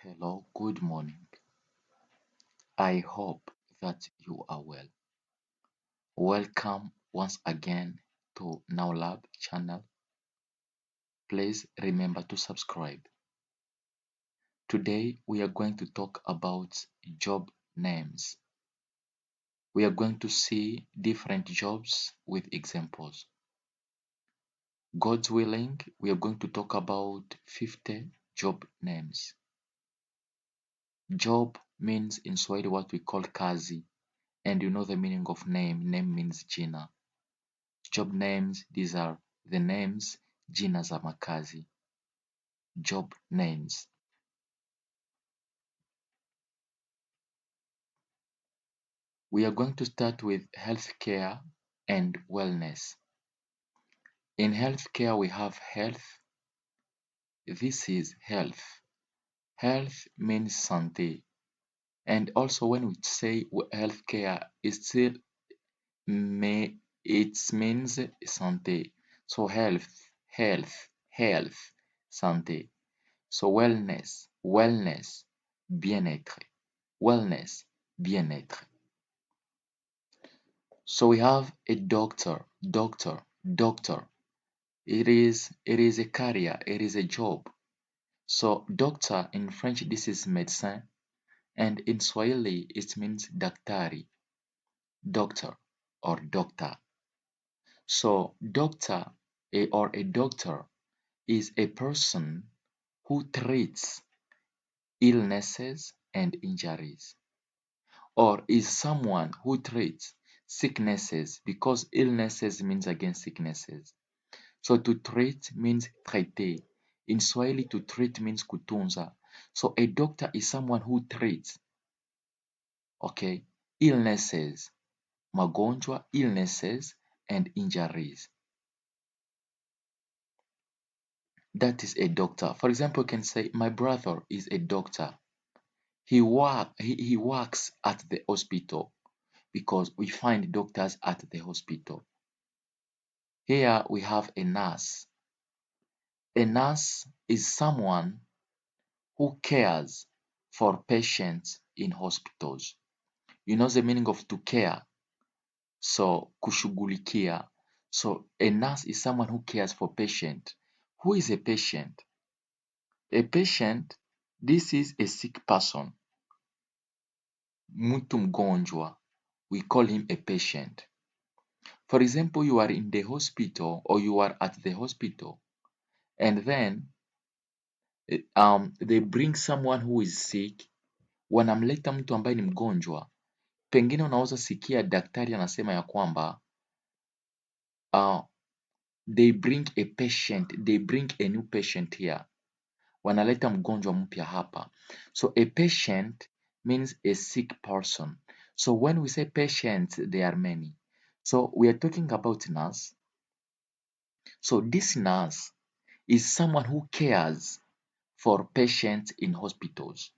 Hello, good morning. I hope that you are well. Welcome once again to Now Lab channel. Please remember to subscribe. Today we are going to talk about job names. We are going to see different jobs with examples. God's willing, we are going to talk about 50 job names. Job means in Swahili what we call kazi, and you know the meaning of name. Name means jina. Job names, these are the names, jina za makazi. Job names. We are going to start with healthcare and wellness. In healthcare, we have health. This is health. Health means santé. And also when we say healthcare, it means santé. So health, santé. So wellness, bien-être. Wellness, bien-être. So we have a doctor. It is a career, it is a job. So doctor in French, this is médecin, and in Swahili it means daktari, doctor or doctor. So doctor or a doctor is a person who treats illnesses and injuries, or is someone who treats sicknesses, because illnesses means again sicknesses. So to treat means traiter. In Swahili, to treat means kutunza. So a doctor is someone who treats, okay, illnesses, magonjwa, illnesses, and injuries. That is a doctor. For example, you can say, my brother is a doctor. He works at the hospital, because we find doctors at the hospital. Here we have a nurse. A nurse is someone who cares for patients in hospitals. You know the meaning of to care. So kushughulikia. So a nurse is someone who cares for patient. Who is a patient? A patient, this is a sick person. Mtu mgonjwa. We call him a patient. For example, you are in the hospital or you are at the hospital, and then they bring someone who is sick. Wanamleta mtu ambaye ni mgonjwa. Pengine unaweza sikia daktari anasema ya kwamba they bring a new patient here. Wanaleta mgonjwa mpya hapa. So a patient means a sick person. So when we say patients, there are many. So we are talking about nurse. So this nurse is someone who cares for patients in hospitals.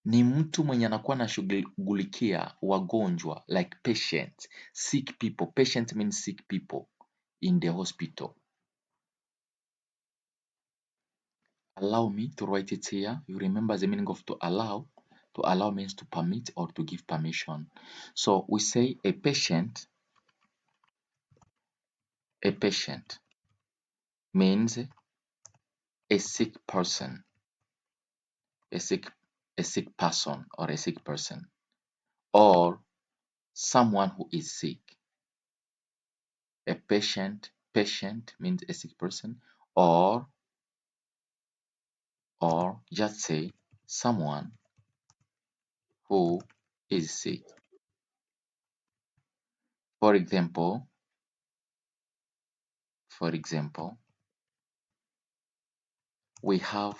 Ni mtu mwenye anakuwa anashughulikia wagonjwa, like patients, sick people. Patient means sick people in the hospital. Allow me to write it here. You remember the meaning of to allow. To allow means to permit or to give permission. So we say a patient means a sick person, a sick person or a sick person, or someone who is sick. A patient means a sick person, or just say someone who is sick. For example, we have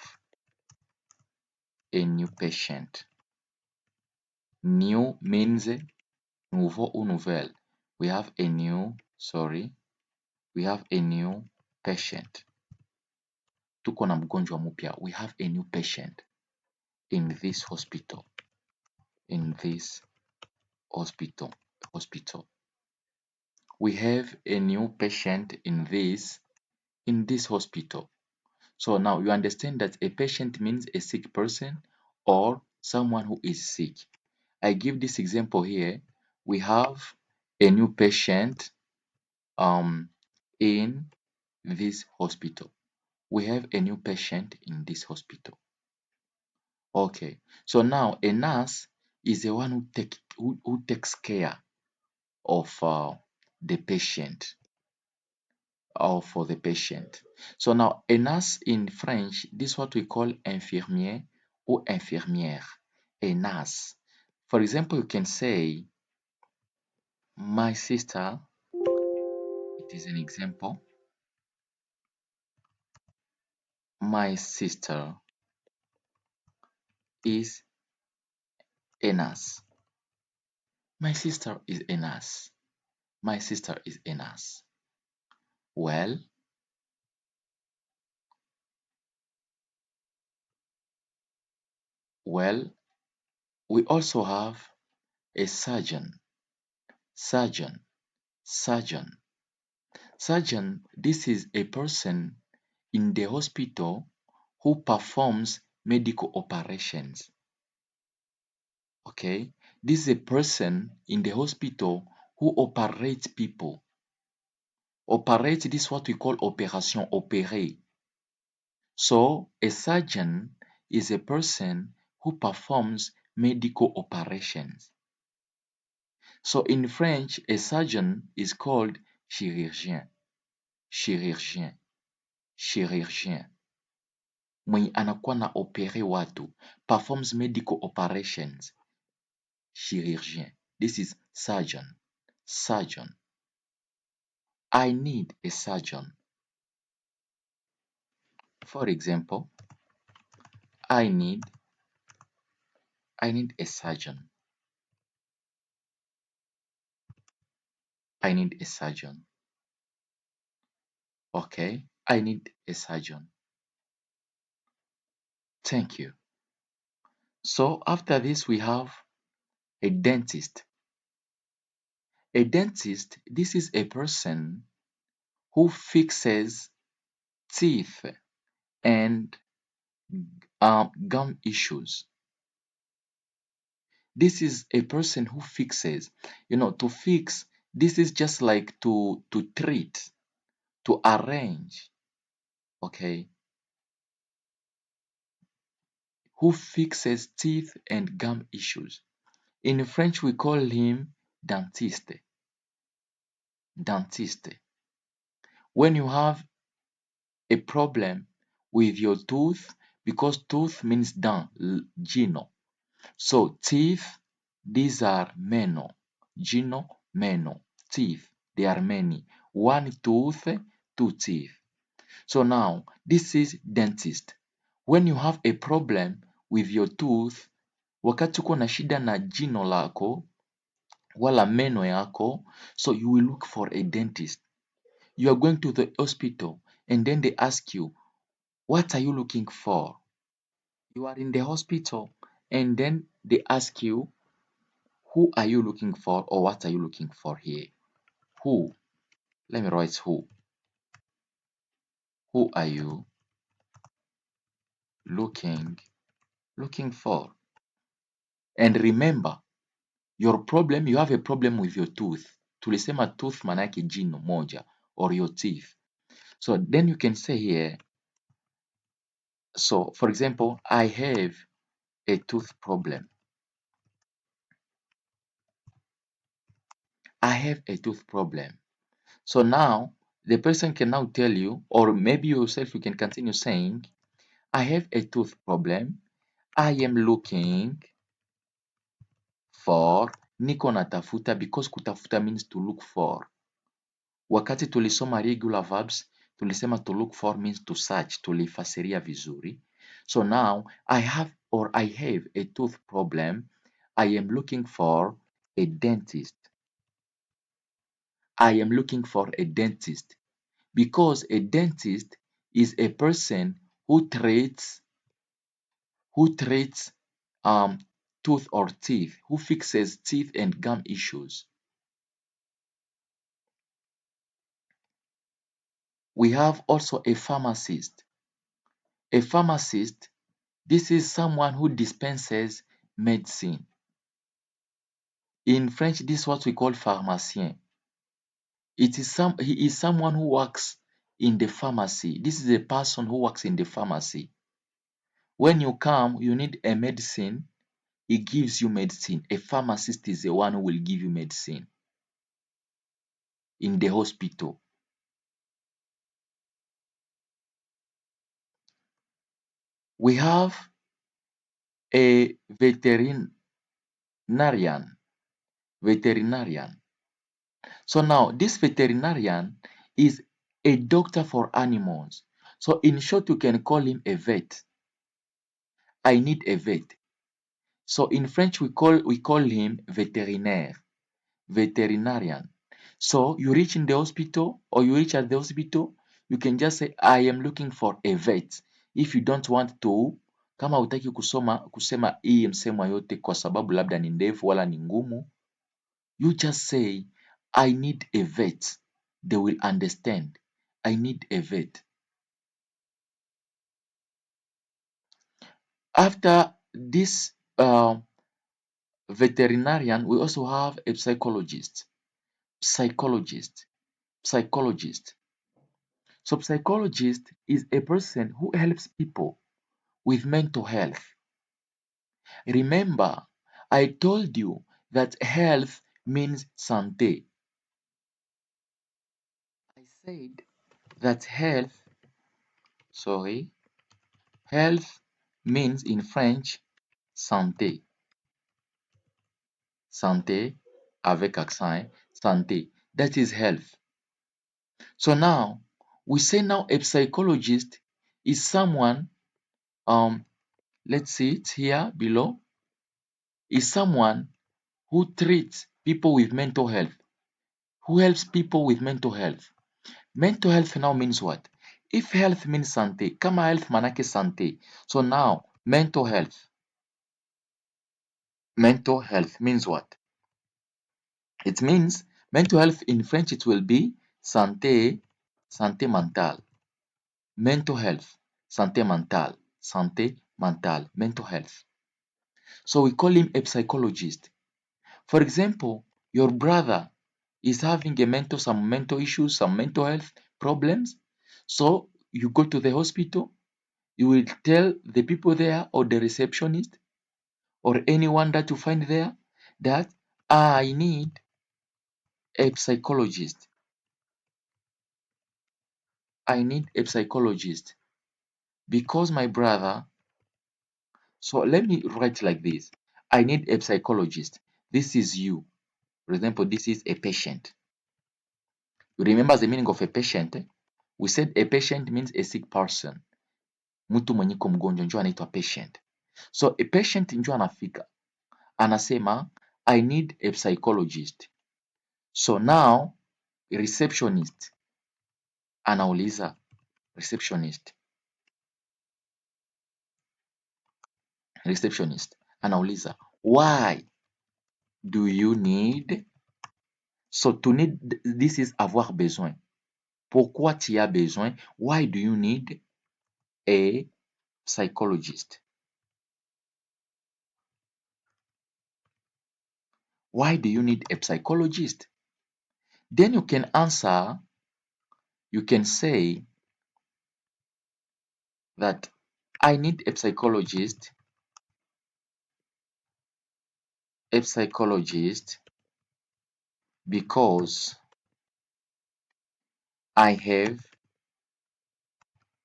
a new patient. New means nouveau ou nouvelle. We have a new patient. Tuko na mgonjwa mpya. We have a new patient in this hospital. We have a new patient in this hospital. So now you understand that a patient means a sick person or someone who is sick. I give this example here. We have a new patient in this hospital. We have a new patient in this hospital. Okay, so now a nurse is the one who takes care of the patient or for the patient. So now a nurse in French, this is what we call infirmier or infirmière, a nurse. For example, you can say, my sister, it is an example, my sister is a nurse. My sister is a nurse. My sister is a nurse. Well, well, we also have a surgeon, surgeon, surgeon. Surgeon, this is a person in the hospital who performs medical operations. Okay, this is a person in the hospital who operates people. Operate, this is what we call operation, opérer. So a surgeon is a person who performs medical operations. So in French, a surgeon is called chirurgien, chirurgien, chirurgien. Mwenye anakuwa na opere watu, performs medical operations, chirurgien. This is surgeon, surgeon. I need a surgeon. For example, I need a surgeon. I need a surgeon. Okay, I need a surgeon. Thank you. So after this, we have a dentist. A dentist, this is a person who fixes teeth and gum issues. This is a person who fixes. To fix, this is just like to treat, to arrange. Okay, who fixes teeth and gum issues. In French, we call him dentiste. Dentiste. When you have a problem with your tooth, because tooth means dent, gino. So teeth, these are meno. Gino, meno. Teeth, they are many. One tooth, two teeth. So now, this is dentist. When you have a problem with your tooth, wakati uko na shida na jino lako, wala meno yako, so you will look for a dentist. You are going to the hospital and then they ask you, what are you looking for? You are in the hospital and then they ask you, who are you looking for or what are you looking for here? Who? Let me write who. Who are you looking for? And remember, your problem, you have a problem with your tooth. Tulisema tooth maana yake jino moja or your teeth. So then you can say here, so for example, I have a tooth problem. I have a tooth problem. So now the person can now tell you, or maybe yourself, you can continue saying, I have a tooth problem. I am looking for, niko natafuta, because kutafuta means to look for. Wakati tulisoma regular verbs, tulisema to look for means to search, tulifasiria vizuri. So now I have a tooth problem. I am looking for a dentist. I am looking for a dentist because a dentist is a person who treats um tooth or teeth, who fixes teeth and gum issues. We have also a pharmacist. A pharmacist, this is someone who dispenses medicine. In French, this is what we call pharmacien. He is someone who works in the pharmacy. This is a person who works in the pharmacy. When you come, you need a medicine, he gives you medicine. A pharmacist is the one who will give you medicine in the hospital. We have a veterinarian. Veterinarian. So now this veterinarian is a doctor for animals. So in short, you can call him a vet. I need a vet. So in French, we call him vétérinaire, veterinarian. So you reach in the hospital or you reach at the hospital, you can just say I am looking for a vet. If you don't want to, kama hutaki kusema hii msemo yote kwa sababu labda ni ndefu wala ni ngumu, you just say I need a vet. They will understand. I need a vet. After this veterinarian, we also have a psychologist. Psychologist. Psychologist. So psychologist is a person who helps people with mental health. Remember, I told you that health means santé. I said that health means in French santé. Santé avec accent, santé. That is health. So now we say now a psychologist is someone, let's see it here below, is someone who treats people with mental health, who helps people with mental health. Mental health now means what? If health means sante, kama health manake sante. So now mental health. Mental health means what? It means mental health in French it will be santé mentale. Mental health, santé mentale, santé mentale, mental health. So we call him a psychologist. For example, your brother is having some mental issues, some mental health problems. So you go to the hospital, you will tell the people there or the receptionist or anyone that you find there that I need a psychologist. I need a psychologist because my brother. So let me write like this. I need a psychologist. This is you. For example, this is a patient. You remember the meaning of a patient? We said a patient means a sick person. Mtu mwenye iko mgonjwa ndio anaitwa patient. So a patient ndio anafika. Anasema I need a psychologist. So now receptionist anauliza receptionist anauliza why do you need. So to need, this is avoir besoin. Pourquoi tu as besoin? Why do you need a psychologist? Why do you need a psychologist? Then you can answer, you can say that I need a psychologist because I have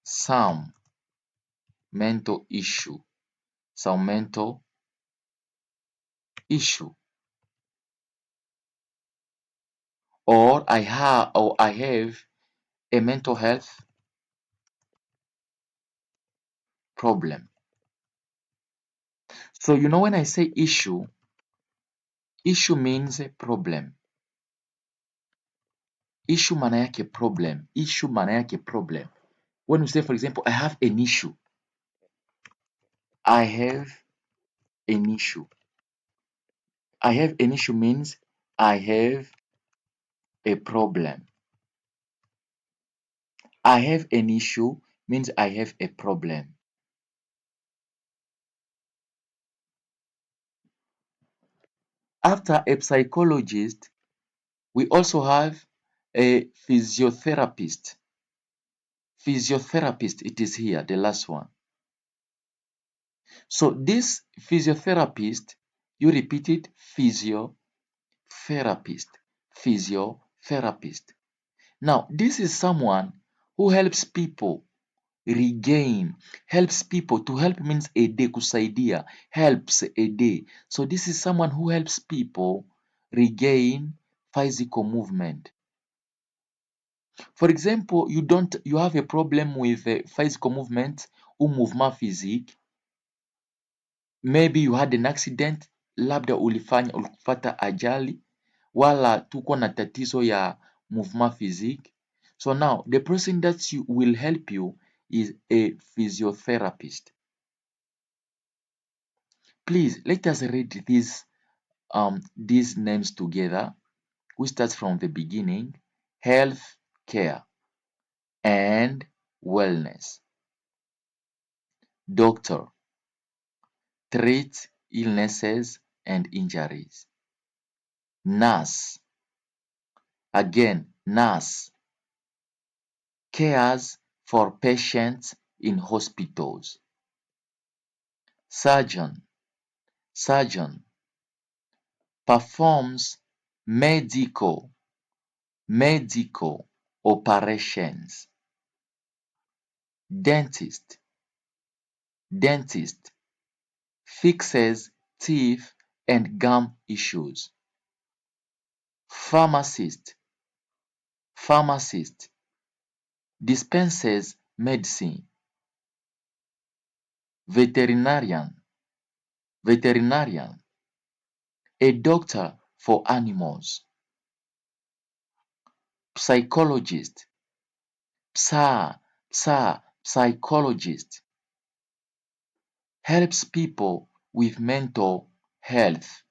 some mental issue, some mental issue, or I have a mental health problem. So you know when I say issue means a problem. Issue maana yake problem. Issue maana yake problem. When you say for example I have an issue. I have an issue. I have an issue means I have a problem. I have an issue means I have a problem. After a psychologist, we also have a physiotherapist. Physiotherapist, it is here, the last one. So this physiotherapist, you repeat it, physiotherapist, physiotherapist. Now, this is someone who helps people regain, helps people. To help means a day, kusaidia, helps a day. So this is someone who helps people regain physical movement. For example, you have a problem with physical movement ou mouvement physique. Maybe you had an accident, labda ulipata ajali, wala tuko na tatizo ya mouvement physique. So now the person that will help you is a physiotherapist. Please let us read these names together. We start from the beginning. Health care and wellness. Doctor, treats illnesses and injuries. Nurse, again, nurse, cares for patients in hospitals. Surgeon, surgeon, performs medical operations. Dentist, dentist, fixes teeth and gum issues. Pharmacist, pharmacist, dispenses medicine. Veterinarian, veterinarian, a doctor for animals. Psychologist, psychologist, helps people with mental health.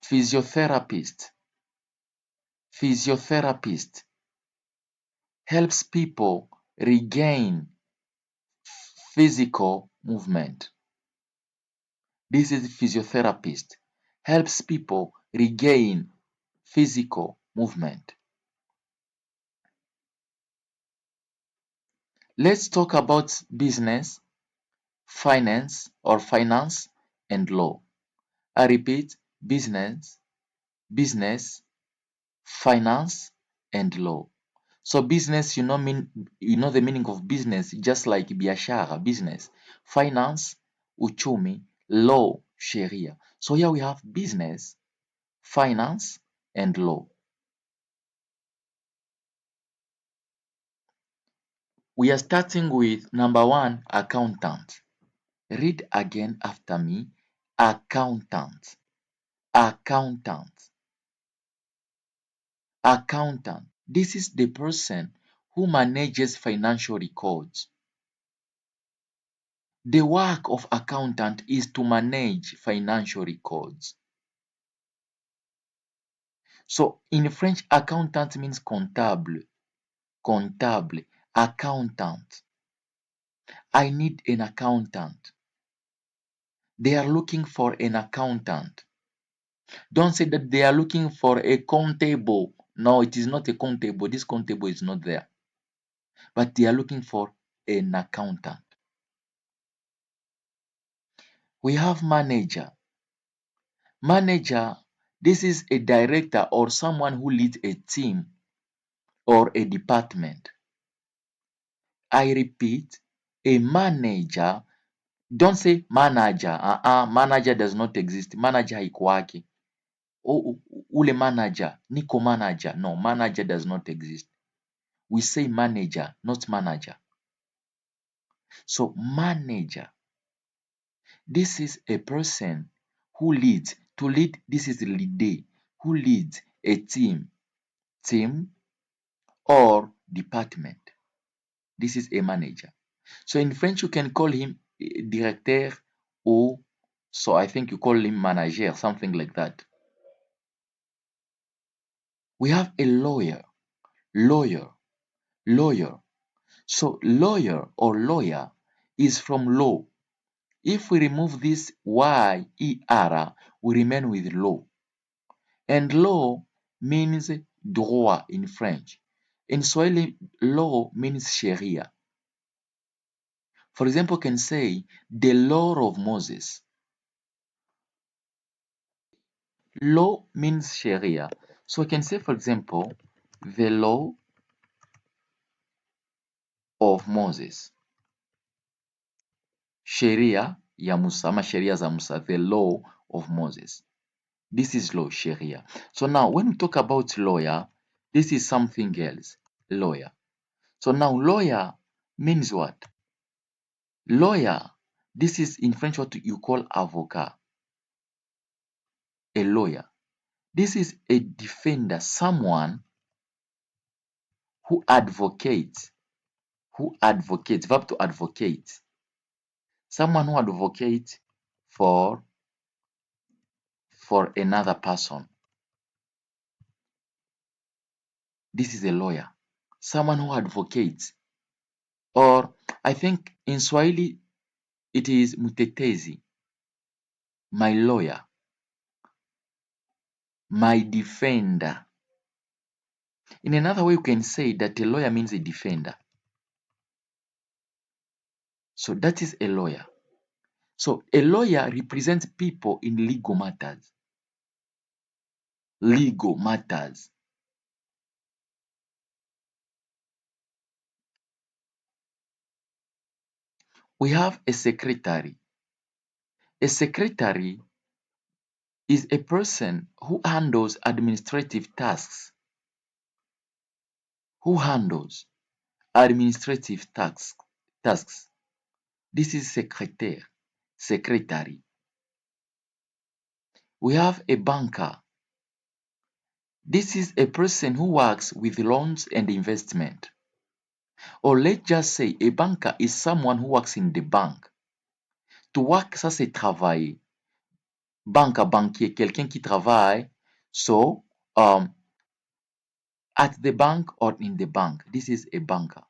Physiotherapist, physiotherapist, helps people regain physical movement. This is physiotherapist, helps people regain physical movement. Let's talk about business, finance and law. I repeat, business, finance and law. So business, you know the meaning of business, just like biashara, business. Finance, uchumi, law, sheria. So here we have business, finance and law. We are starting with number one, accountant. Read again after me. Accountant, accountant, accountant. This is the person who manages financial records. The work of accountant is to manage financial records. So in French, accountant means comptable, comptable, accountant. I need an accountant. They are looking for an accountant. Don't say that they are looking for a comptable. No, it is not a comptable. This comptable is not there. But they are looking for an accountant. We have manager. Manager, this is a director or someone who leads a team or a department. I repeat, a manager. Don't say manager. Manager does not exist. Manager haikuwaki. Ule manager, niko manager. No, manager does not exist. We say manager, not manager. So manager, this is a person who leads. To lead, this is leader, who leads a team or department. This is a manager. So in French, you can call him directeur, or so I think you call him manager, something like that. We have a lawyer, lawyer, lawyer. So lawyer or lawyer is from law. If we remove this Y-E-R, we remain with law. And law means droit in French. In Swahili, law means Sharia. For example, can say the law of Moses. Law means Sharia. So we can say, for example, the law of Moses. Sheria ya Musa, ama sheria za Musa, the law of Moses. This is law, Sharia. So now when we talk about lawyer, this is something else, lawyer. So now lawyer means what? Lawyer, this is in French what you call avocat, a lawyer. This is a defender, someone who advocates, verb to advocate. Someone who advocates for another person. This is a lawyer. Someone who advocates. Or I think in Swahili it is mtetezi, my lawyer, my defender. In another way, you can say that a lawyer means a defender. So that is a lawyer. So a lawyer represents people in legal matters. Legal matters. We have a secretary. A secretary is a person who handles administrative tasks. Who handles administrative tasks. This is secretary. We have a banker. This is a person who works with loans and investment. Or let's just say a banker is someone who works in the bank. To work, ça c'est travailler. Banquier, quelqu'un qui travaille. So, at the bank or in the bank, this is a banker.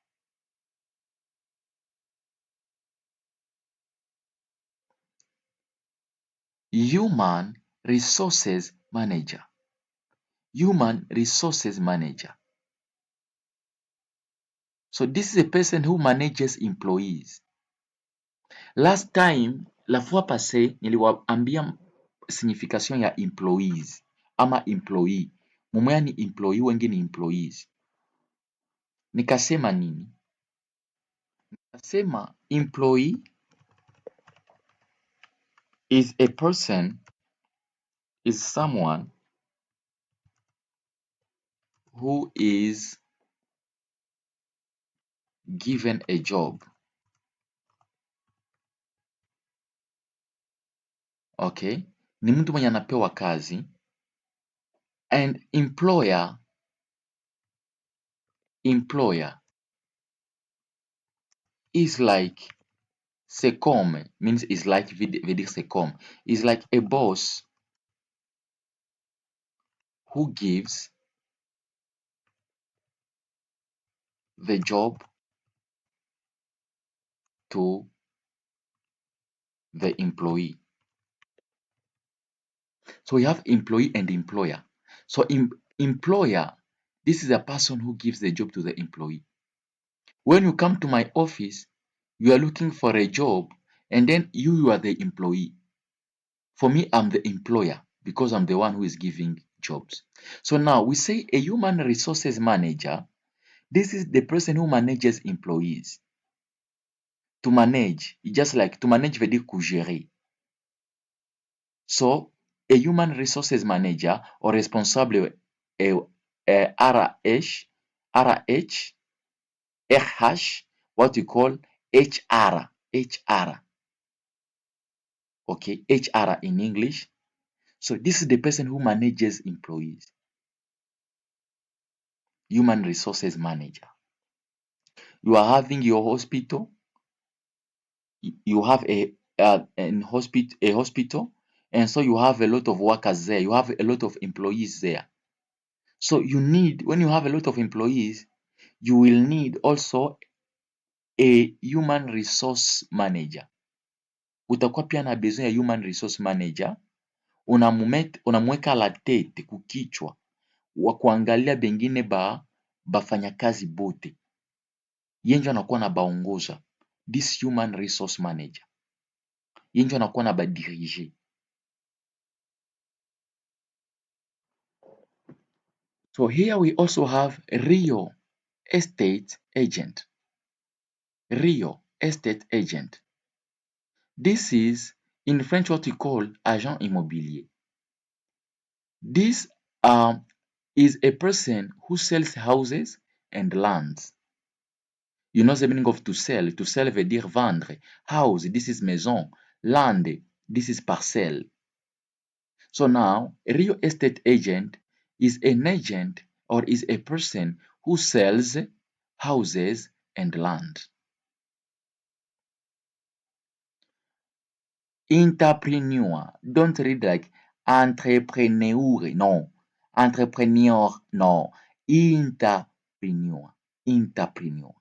Human resources manager. Human resources manager. So this is a person who manages employees. Last time, la fois passée, niliwaambia signification ya employees ama employee. Mmoja ni employee, wengi ni employees. Nikasema nini? Nikasema employee is a person, is someone who is given a job. Okay? Ni mtu mwenye anapewa kazi. And employer is like secom, means is like veut secom, is like a boss who gives the job to the employee. So we have employee and employer. So employer, this is a person who gives the job to the employee. When you come to my office, you are looking for a job, and then you are the employee. For me, I'm the employer because I'm the one who is giving jobs. So now we say a human resources manager. This is the person who manages employees. To manage, just like to manage veut dire gérer. So a human resources manager or responsable RH, what you call HR. Okay, HR in English. So this is the person who manages employees. Human resources manager. You are having your hospital. You have a hospital, and so you have a lot of workers there. You have a lot of employees there. So you need, when you have a lot of employees, you will need also a human resource manager. Utakuwa pia na besoin ya human resource manager, unamweka la tete kukichwa wa kuangalia bengine bafanyakazi bote, yenjo anakuwa na baongoza, this human resource manager yenjo anakuwa na badirige. So here we also have real estate agent. Real estate agent. This is in French what we call agent immobilier. This is a person who sells houses and lands. You know the meaning of to sell. To sell veut dire vendre. House, this is maison. Land, this is parcelle. So now, a real estate agent is an agent or is a person who sells houses and land. Entrepreneur. Don't read like entrepreneur. No. Entrepreneur. No. Entrepreneur. Entrepreneur.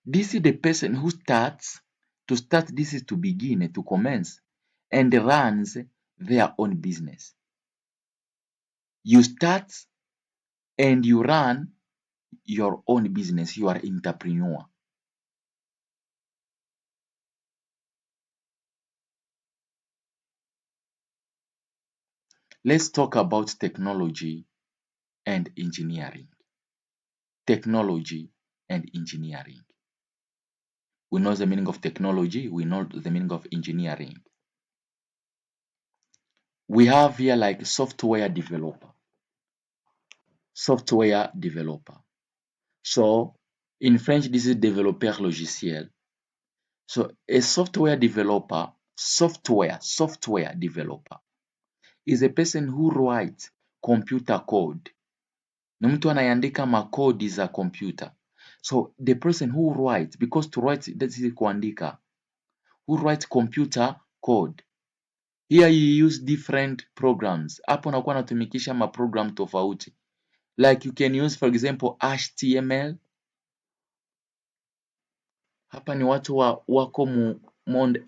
This is the person who starts. To start, this is to begin, to commence, and runs their own business. You start and you run your own business. You are entrepreneur. Let's talk about technology and engineering. Technology and engineering. We know the meaning of technology. We know the meaning of engineering. We have here like software developer. Software developer. So in French, this is développeur logiciel. So a software developer, software developer is a person who writes computer code. Ni mtu anayeandika makodi za computer. So the person who writes, because to write that is kuandika, who writes computer code. Here you use different programs. Hapo unakuwa unatumikisha maprogram tofauti. Like you can use for example HTML. Hapa ni watu wako mu monde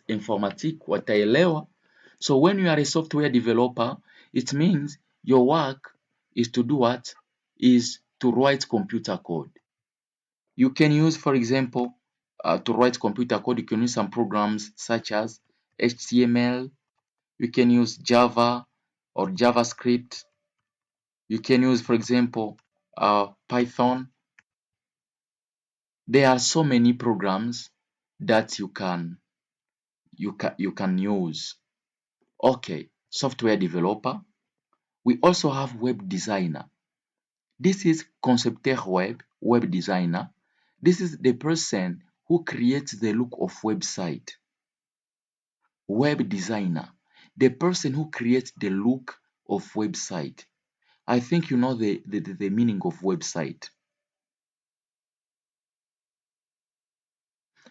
informatique wataelewa. So when you are a software developer, it means your work is to do what? Is to write computer code. You can use, for example, to write computer code, you can use some programs such as HTML. You can use Java or JavaScript. You can use, for example, Python. There are so many programs that you can use. Okay, software developer. We also have web designer. This is concepteur web designer. This is the person who creates the look of website. Web designer, the person who creates the look of website. I think you know the meaning of website.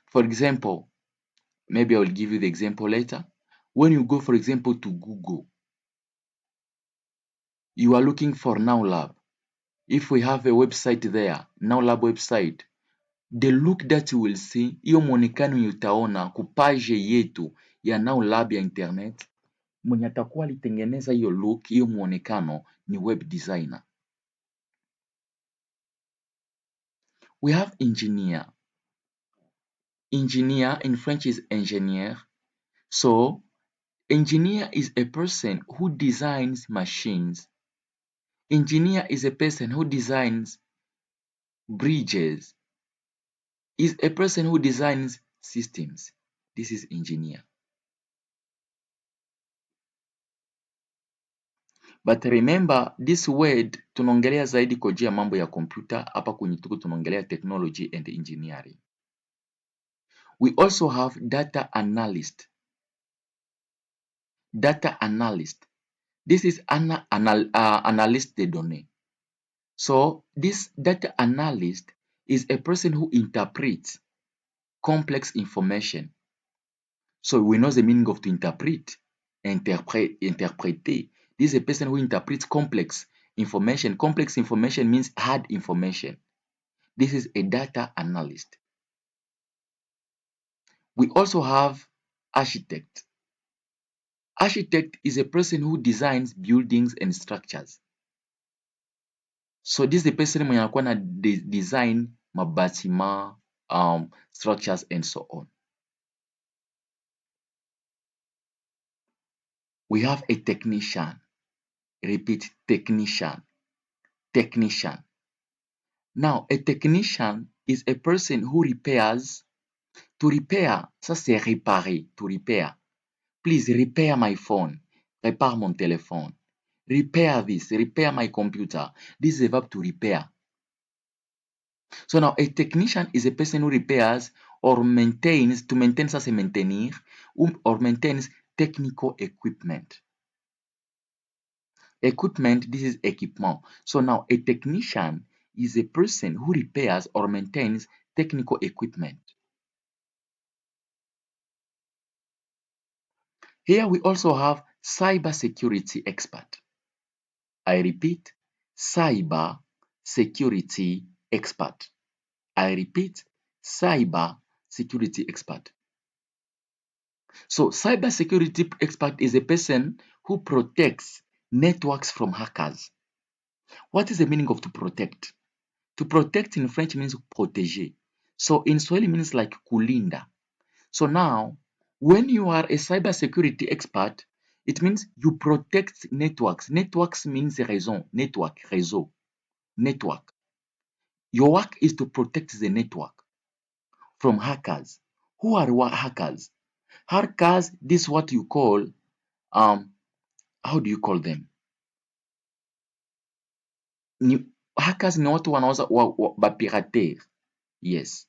For example, maybe I will give you the example later. When you go, for example, to Google, you are looking for NowLab. If we have a website there, NowLab website, the look that you will see, hiyo mwonekano utaona kupage yetu ya NowLab ya internet, mwenye atakuwa alitengeneza hiyo look, hiyo mwonekano ni web designer. We have engineer. Engineer in French is ingénieur. So engineer is a person who designs machines. Engineer is a person who designs bridges. Is a person who designs systems. This is engineer. But remember this word tunaongelea zaidi kwa jia mambo ya computer, hapa kwenye tuko tunaongelea technology and engineering. We also have data analyst. Data analyst. This is analyst de données. So this data analyst is a person who interprets complex information. So we know the meaning of to interpret, interpreter. This is a person who interprets complex information. Complex information means hard information. This is a data analyst. We also have architect. Architect is a person who designs buildings and structures. So this is the person mwenye anakuwa na design mabatima, structures and so on. We have a technician. Repeat, technician. Technician. Now, a technician is a person who repairs. To repair, ça c'est réparer, to repair. Please repair my phone. Répare mon téléphone. Repair this, repair my computer. This is a verb to repair. So now a technician is a person who repairs or maintains, to maintain ça c'est maintenir, or maintains technical equipment. Equipment, this is équipement. So now a technician is a person who repairs or maintains technical equipment. Here we also have cybersecurity expert. I repeat, cyber security expert. I repeat, cyber security expert. So cyber security expert is a person who protects networks from hackers. What is the meaning of to protect? To protect in French means protéger. So in Swahili means like kulinda. So now, when you are a cyber security expert, it means you protect networks. Networks means raison, network, réseau, network. Your work is to protect the network from hackers. Who are hackers? Hackers, this is what you call, how do you call them? Hackers ni watu wanaweza bapirater. Yes.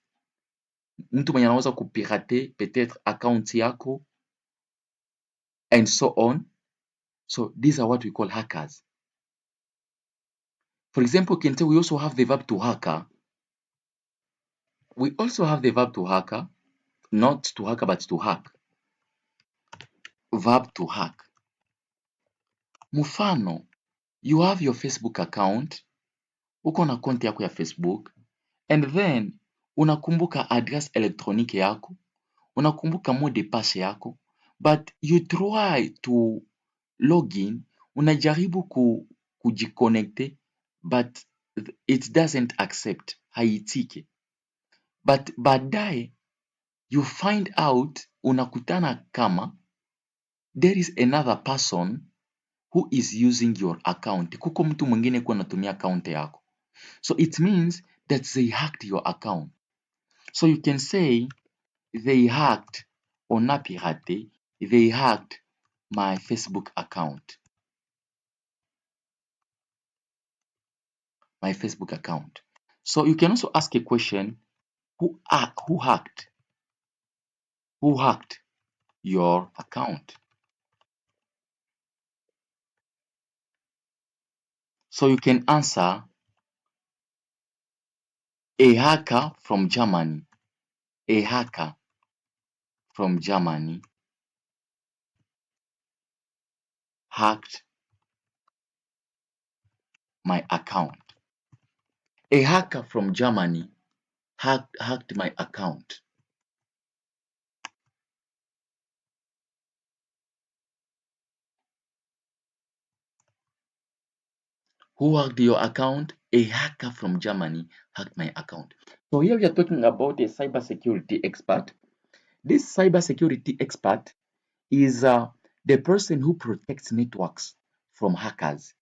Mtu mwenye anaweza kupirate peut-être account yako and so on. So these are what we call hackers. For example, you can tell we also have the verb to hacker. We also have the verb to hacker, not to hacker, but to hack. Verb to hack. Mfano, you have your Facebook account, uko na account yako ya Facebook, and then unakumbuka address elektroniki yako, unakumbuka mot de passe yako, but you try to login, unajaribu kujiconnecte, but it doesn't accept, haitike. But baadaye you find out, unakutana kama there is another person who is using your account. Kuko mtu mwingine kuwa anatumia account yako. So it means that they hacked your account. So you can say they hacked, on a piraté, they hacked my Facebook account. My Facebook account. So you can also ask a question, who hacked? Who hacked your account? So you can answer, a hacker from Germany. A hacker from Germany hacked my account. A hacker from Germany hacked my account. Who hacked your account? A hacker from Germany hacked my account. So here we are talking about a cybersecurity expert. This cybersecurity expert is the person who protects networks from hackers.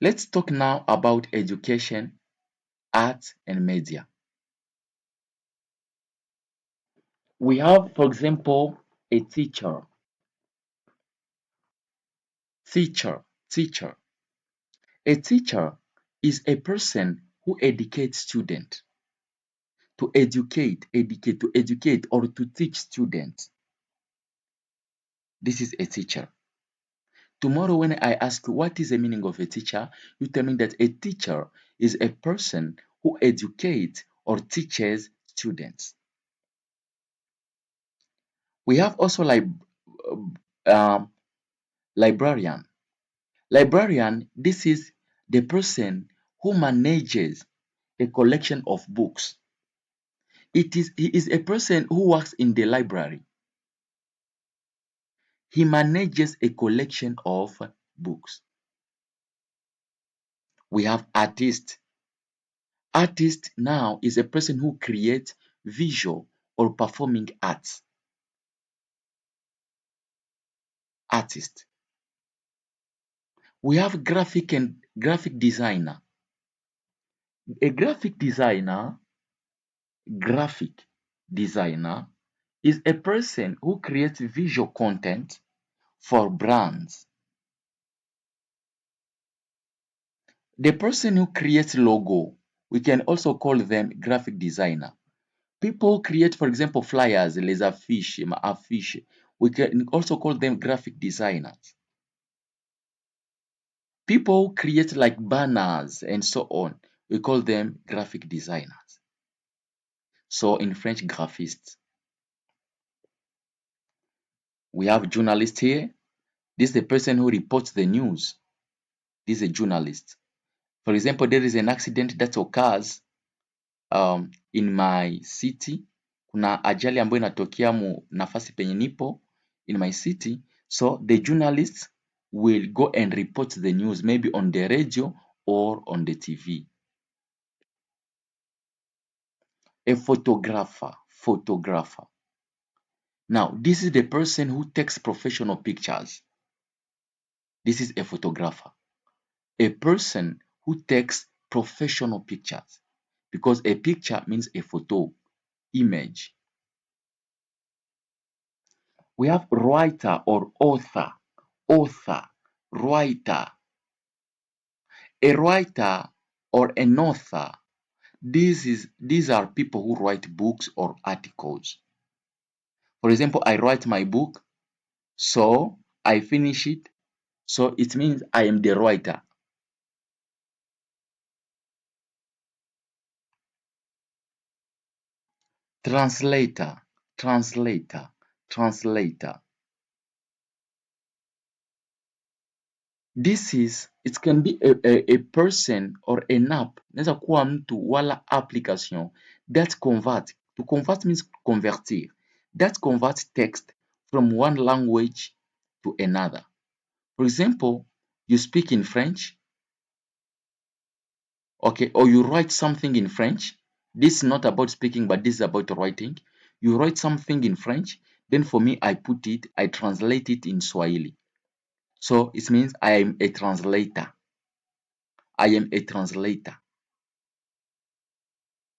Let's talk now about education, arts, and media. We have, for example, a teacher. Teacher. A teacher is a person who educates students. To educate, or to teach students. This is a teacher. Tomorrow when I ask you what is the meaning of a teacher, you tell me that a teacher is a person who educates or teaches students. We have also librarian. Librarian, this is the person who manages a collection of books. He is a person who works in the library. He manages a collection of books. We have artist. Artist now is a person who creates visual or performing arts. Artist. We have graphic designer. A graphic designer is a person who creates visual content for brands. The person who creates logo, we can also call them graphic designer. People create, for example, flyers, les affiches. We can also call them graphic designers. People create like banners and so on. We call them graphic designers. So in French, graphists. We have journalist here. This is the person who reports the news. This is a journalist. For example, there is an accident that occurs in my city. Kuna ajali ambayo inatokea mu nafasi penye nipo in my city. So the journalists will go and report the news maybe on the radio or on the TV. A photographer. Now, this is the person who takes professional pictures. This is a photographer. A person who takes professional pictures, because a picture means a photo, image. We have writer or author. Writer. A writer or an author, these are people who write books or articles. For example, I write my book, so I finish it, so it means I am the writer. Translator. It can be a person or an app, inaweza kuwa mtu wala application that convert. To convert means convertir. That converts text from one language to another. For example, you speak in French, okay, or you write something in French. This is not about speaking, but this is about writing. You write something in French, then for me, I translate it in Swahili. So it means I am a translator.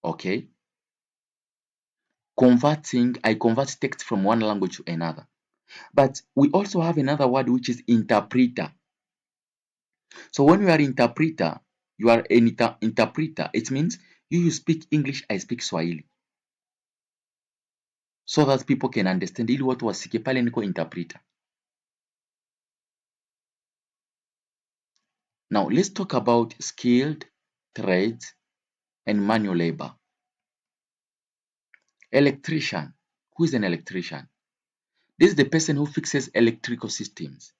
Okay. I convert text from one language to another. But we also have another word which is interpreter. So when you are interpreter, you are an interpreter. It means you speak English, I speak Swahili. So that people can understand ili watu wasike pale niko interpreter. Now let's talk about skilled trades and manual labor. Electrician. Who is an electrician? This is the person who fixes electrical systems.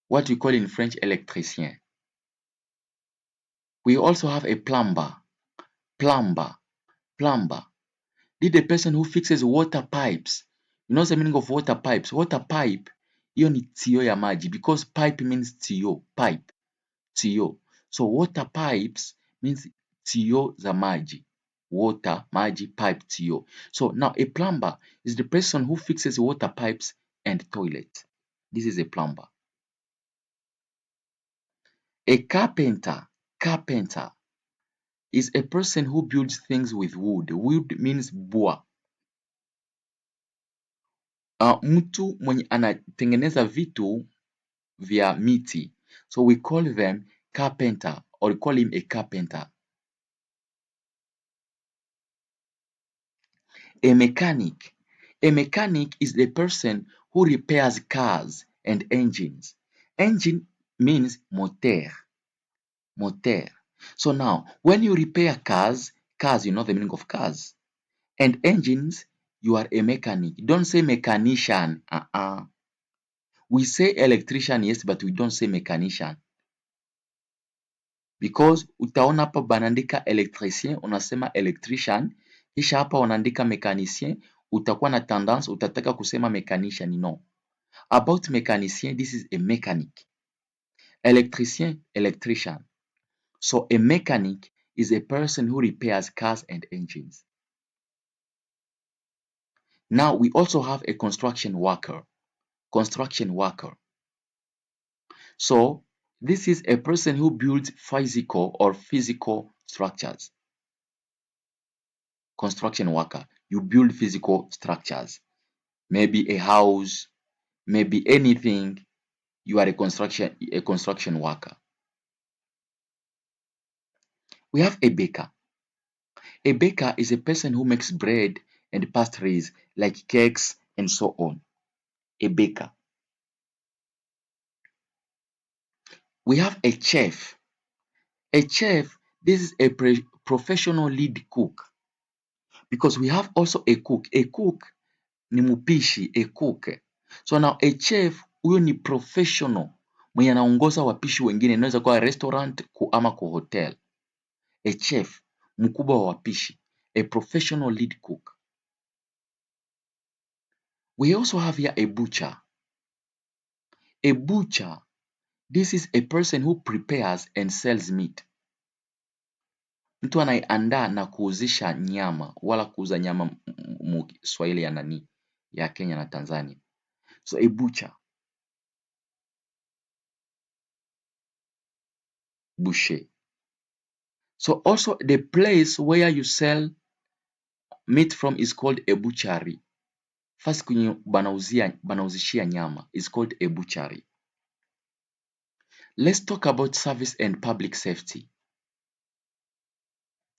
What we call in French électricien. We also have a plumber. Plumber. This is the person who fixes water pipes. You know the meaning of water pipes? Water pipe, hiyo ni tio ya maji, because pipe means tio, pipe, tio. So water pipes means tio za maji. Water, maji, pipe, tio. So now a plumber is the person who fixes water pipes and toilets. This is a plumber. A carpenter is a person who builds things with wood. Wood means bua. Mtu mwenye anatengeneza vitu vya miti. So we call them carpenter, or we call him a carpenter. A mechanic. A mechanic is the person who repairs cars and engines. Engine means moteur. So now, when you repair cars, you know the meaning of cars. And engines, you are a mechanic. Don't say mechanician. We say electrician, yes, but we don't say mechanician. Because utaona hapa banaandika electricien, unasema electrician, kisha hapa wanaandika mechanicien, utakuwa na tendance, utataka kusema mechanician. No. About mechanicien, this is a mechanic. Electricien, electrician. So a mechanic is a person who repairs cars and engines. Now we also have a construction worker. Construction worker. So this is a person who builds physical structures. Construction worker. You build physical structures. Maybe a house, maybe anything. You are a construction worker. We have a baker. A baker is a person who makes bread and pastries like cakes and so on. A baker. We have a chef. A chef, this is a professional lead cook. Because we have also a cook. A cook ni mpishi, a cook. So now a chef, huyo ni professional mwenye anaongoza wapishi wengine, inaweza kuwa restaurant ama kwa hotel. A chef, mkubwa wa wapishi, a professional lead cook. We also have here a butcher. A butcher, this is a person who prepares and sells meat. Mtu anayeandaa na kuuzisha nyama, wala kuuza nyama Swahili ya Kenya na Tanzania. So a butcher. Boucher. So also the place where you sell meat from is called a butchery. First kwenye banauzishia nyama is called a butchery. Let's talk about service and public safety.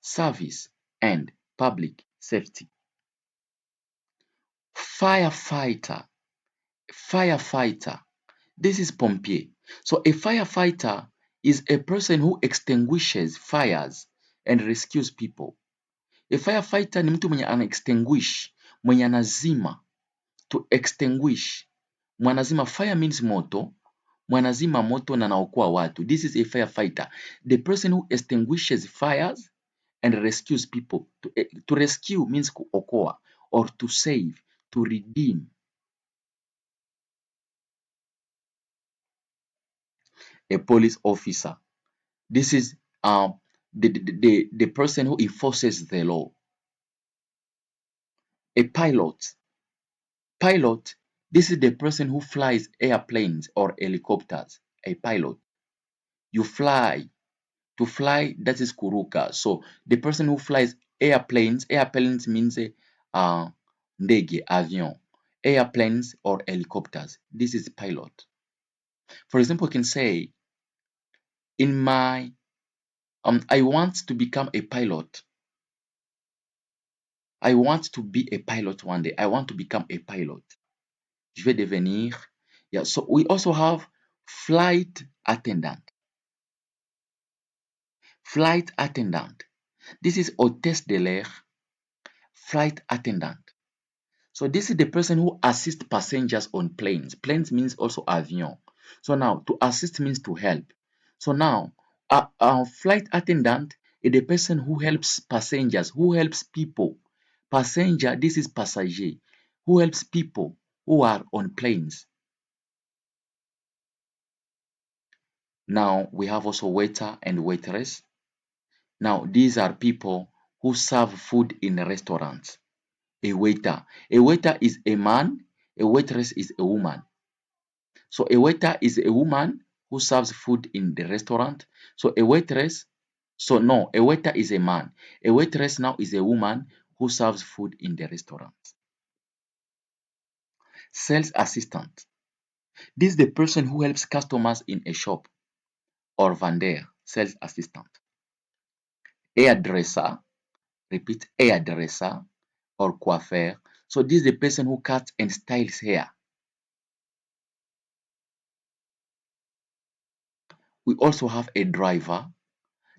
Service and public safety. Firefighter. Firefighter. This is pompier. So a firefighter is a person who extinguishes fires and rescues people. A firefighter ni mtu mwenye ana extinguish, mwenye anazima. To extinguish. Mwanazima, fire means moto. Mwanazima moto na anaokoa watu. This is a firefighter. The person who extinguishes fires and rescues people. To rescue means kuokoa or to save, to redeem. A police officer. This is the person who enforces the law. A pilot. Pilot, this is the person who flies airplanes or helicopters. A pilot. You fly. To fly, that is kuruka. So the person who flies airplanes means ndege, avion. Airplanes or helicopters. This is pilot. For example, you can say, I want to become a pilot. I want to be a pilot one day. I want to become a pilot. Je vais devenir. Yeah, so we also have flight attendant. Flight attendant. This is hôtesse de l'air. Flight attendant. So this is the person who assists passengers on planes. Planes means also avion. So now to assist means to help. So now a flight attendant is the person who helps passengers, who helps people. Passenger, this is passager, who helps people who are on planes. Now we have also waiter and waitress. Now these are people who serve food in restaurants. A waiter. A waiter is a man, a waitress is a woman. So a waiter is a woman who serves food in the restaurant. So a waiter is a man. A waitress now is a woman who serves food in the restaurant. Sales assistant. This is the person who helps customers in a shop or vendor. Sales assistant. Hairdresser. Repeat, hairdresser or coiffeur. So this is the person who cuts and styles hair. We also have a driver.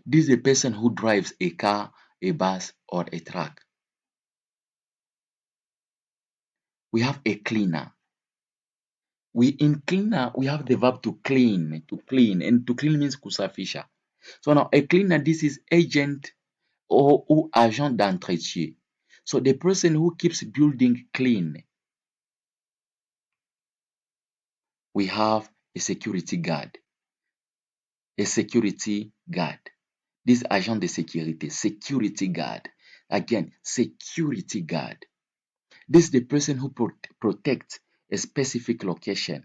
This is a person who drives a car, a bus, or a truck. We have a cleaner. In cleaner, we have the verb to clean, and to clean means kusafisha. So now a cleaner, this is agent ou agent d'entretien. So the person who keeps building clean. We have a security guard. A security guard. This agent de sécurité, security guard. Again, security guard. This is the person who protects a specific location.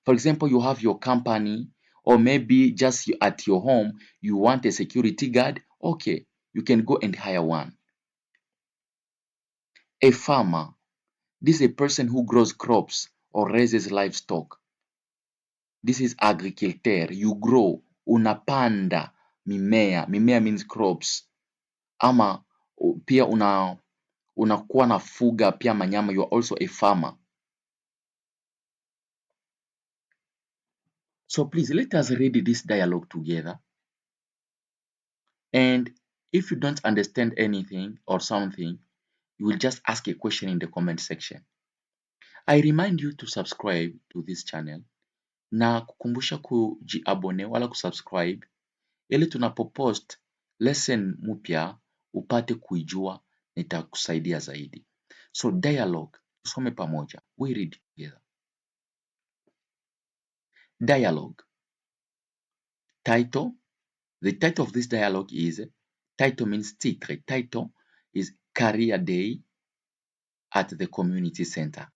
For example, you have your company, or maybe just at your home, you want a security guard. Okay, you can go and hire one. A farmer. This is a person who grows crops or raises livestock. This is agriculteur. You grow, unapanda mimea. Mimea means crops. Ama pia unakuwa nafuga pia manyama. You are also a farmer. So please let us read this dialogue together. And if you don't understand anything or something, you will just ask a question in the comment section. I remind you to subscribe to this channel na kukumbusha kujiabone wala kusubscribe ili tunapopost lesson mpya upate kuijua na itakusaidia zaidi. So dialogue, tusome pamoja. We read together. Dialogue. Title. The title of this dialogue is, title means titre. Title is Career Day at the Community Center.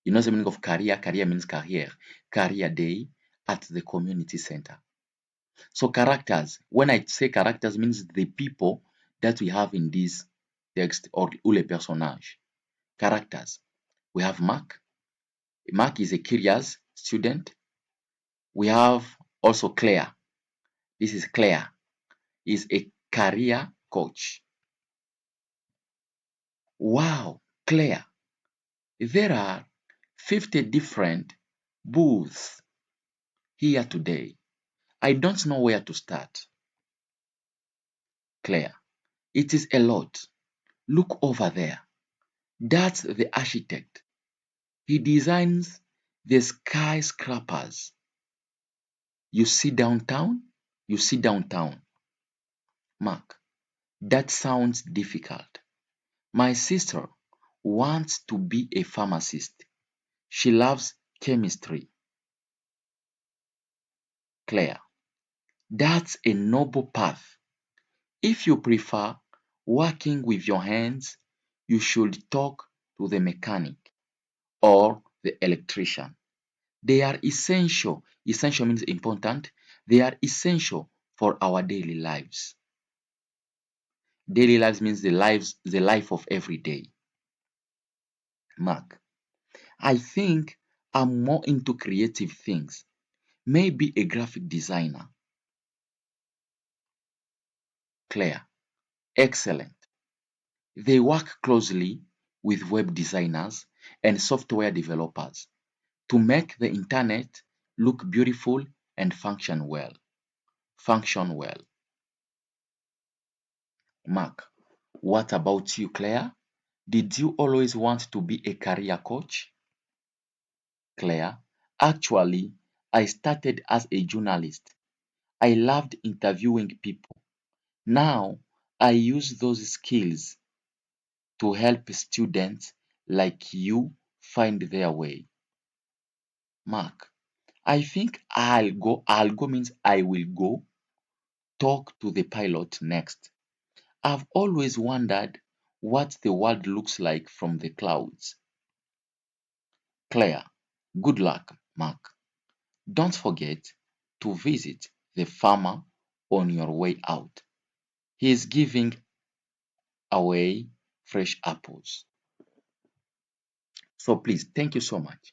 You know the meaning of career? Career means career. Career Day at the Community Center. So characters, when I say characters, means the people that we have in this text or les personnages. Characters. We have Mark. Mark is a curious student. We have also Claire. This is Claire. Is a career coach. Wow, Claire. There are 50 different booths here today. I don't know where to start. Claire. It is a lot. Look over there. That's the architect. He designs the skyscrapers. You see downtown? You see downtown. Mark. That sounds difficult. My sister wants to be a pharmacist. She loves chemistry. Claire. That's a noble path. If you prefer working with your hands, you should talk to the mechanic or the electrician. They are essential. Essential means important. They are essential for our daily lives. Daily lives means the life of every day. Mark. I think I'm more into creative things. Maybe a graphic designer. Claire. Excellent. They work closely with web designers and software developers to make the internet look beautiful and function well. Function well. Mark. What about you, Claire? Did you always want to be a career coach? Claire. Actually, I started as a journalist. I loved interviewing people. Now, I use those skills to help students like you find their way. Mark. I think I'll go means I will go talk to the pilot next. I've always wondered what the world looks like from the clouds. Claire. Good luck, Mark. Don't forget to visit the farmer on your way out. He is giving away fresh apples. So please, thank you so much.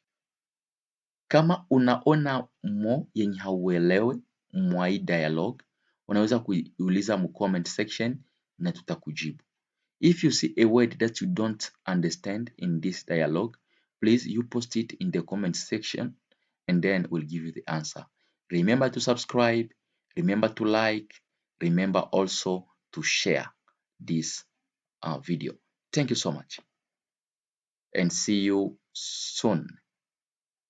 Kama unaona mo yenye hauelewi mwa hii dialogue, unaweza kuiuliza mu comment section na tutakujibu. If you see a word that you don't understand in this dialogue, please you post it in the comment section and then we'll give you the answer. Remember to subscribe, remember to like, remember also to share this video. Thank you so much and see you soon.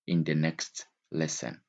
in the next lesson.